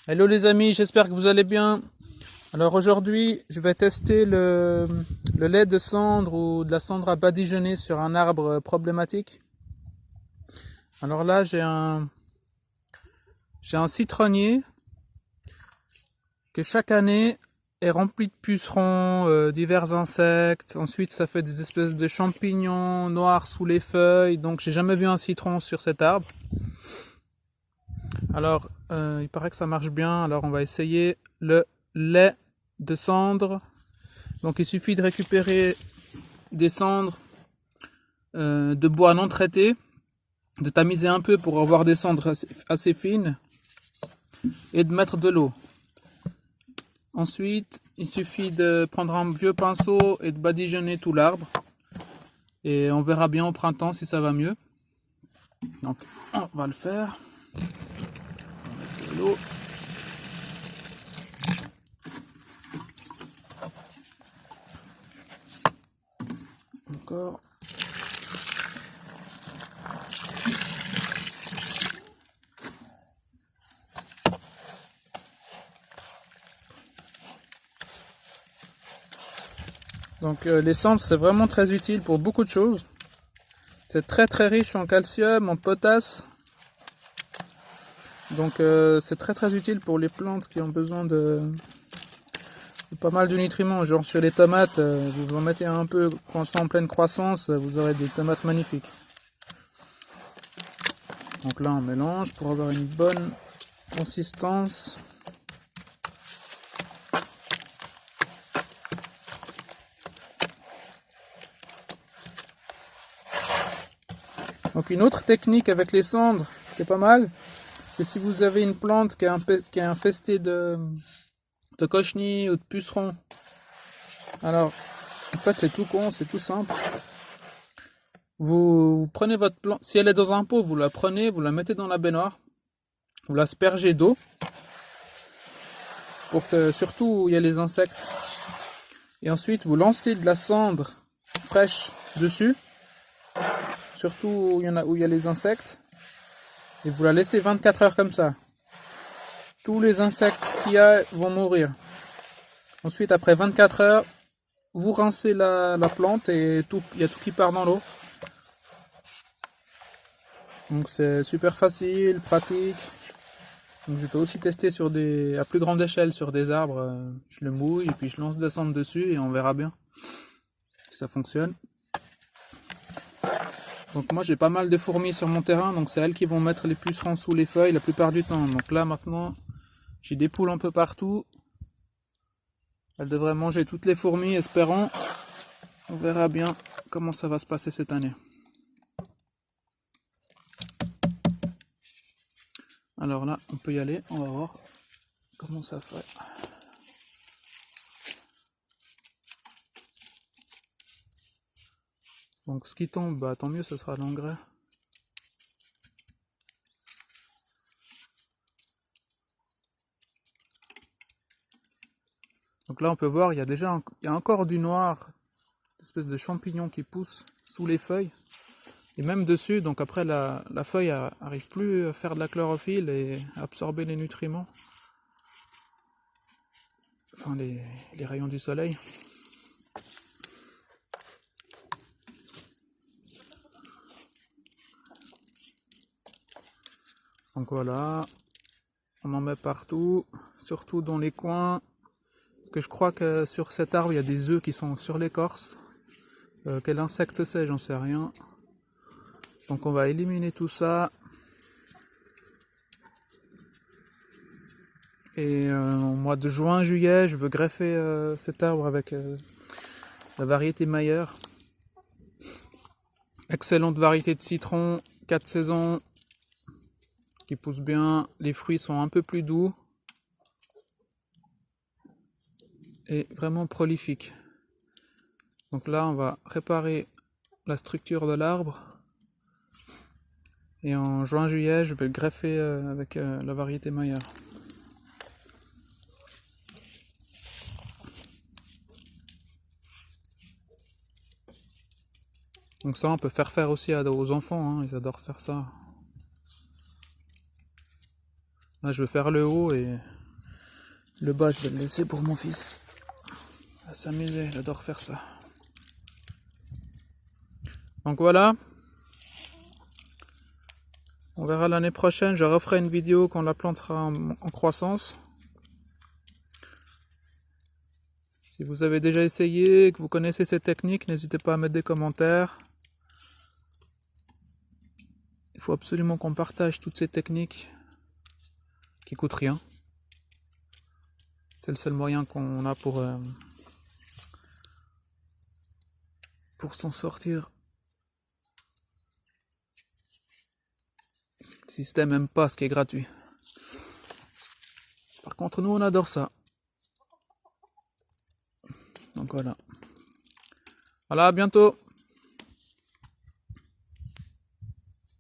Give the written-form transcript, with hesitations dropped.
Hello les amis, j'espère que vous allez bien. Alors aujourd'hui, je vais tester le lait de cendre ou de la cendre à badigeonner sur un arbre problématique. Alors là, j'ai un citronnier que chaque année est rempli de pucerons, divers insectes. Ensuite, ça fait des espèces de champignons noirs sous les feuilles. Donc, j'ai jamais vu un citron sur cet arbre. Alors, il paraît que ça marche bien. Alors, on va essayer le lait de cendre. Donc, il suffit de récupérer des cendres de bois non traitées, de tamiser un peu pour avoir des cendres assez fines et de mettre de l'eau. Ensuite, il suffit de prendre un vieux pinceau et de badigeonner tout l'arbre. Et on verra bien au printemps si ça va mieux. Donc, on va le faire. On va mettre de l'eau. Encore. Donc les cendres, c'est vraiment très utile pour beaucoup de choses. C'est très très riche en calcium, en potasse. Donc c'est très très utile pour les plantes qui ont besoin de pas mal de nutriments. Genre sur les tomates, vous en mettez un peu quand c'est en pleine croissance, vous aurez des tomates magnifiques. Donc là on mélange pour avoir une bonne consistance. Donc une autre technique avec les cendres qui est pas mal, c'est si vous avez une plante qui est infestée de cochenilles ou de pucerons. Alors en fait c'est tout con, c'est tout simple. Vous prenez votre plante, si elle est dans un pot, vous la prenez, vous la mettez dans la baignoire, vous l'aspergez d'eau, pour que surtout où il y a les insectes. Et ensuite vous lancez de la cendre fraîche dessus, surtout où il y a les insectes, et vous la laissez 24 heures comme ça. Tous les insectes qu'il y a vont mourir. Ensuite, après 24 heures, vous rincez la plante et il y a tout qui part dans l'eau. Donc c'est super facile, pratique. Donc je peux aussi tester à plus grande échelle sur des arbres. Je le mouille et puis je lance des cendres dessus et on verra bien si ça fonctionne. Donc moi j'ai pas mal de fourmis sur mon terrain, donc c'est elles qui vont mettre les pucerons sous les feuilles la plupart du temps. Donc là maintenant, j'ai des poules un peu partout. Elles devraient manger toutes les fourmis, espérons. On verra bien comment ça va se passer cette année. Alors là, on peut y aller, on va voir comment ça fait. Donc ce qui tombe, bah, tant mieux, ce sera l'engrais. Donc là on peut voir, il y a encore du noir, une espèce de champignon qui pousse sous les feuilles. Et même dessus, donc après la feuille arrive plus à faire de la chlorophylle et à absorber les nutriments. Enfin les rayons du soleil. Donc voilà, on en met partout, surtout dans les coins. Parce que je crois que sur cet arbre, il y a des œufs qui sont sur l'écorce. Quel insecte c'est, j'en sais rien. Donc on va éliminer tout ça. Et au mois de juin, juillet, je veux greffer cet arbre avec la variété Mayer. Excellente variété de citron, 4 saisons, qui pousse bien. Les fruits sont un peu plus doux. Et vraiment prolifiques. Donc là, on va réparer la structure de l'arbre. Et en juin-juillet, je vais le greffer avec la variété Mayer. Donc ça, on peut faire aussi aux enfants, hein, ils adorent faire ça. Là, je vais faire le haut et Le bas, je vais le laisser pour mon fils. Il va s'amuser, il adore faire ça. Donc voilà. On verra l'année prochaine, je referai une vidéo quand la plante sera en croissance. Si vous avez déjà essayé, que vous connaissez ces techniques, n'hésitez pas à mettre des commentaires. Il faut absolument qu'on partage toutes ces techniques qui coûtent rien. C'est le seul moyen qu'on a pour s'en sortir. Le système n'aime pas ce qui est gratuit. Par contre, nous, on adore ça. Donc voilà. Voilà, à bientôt.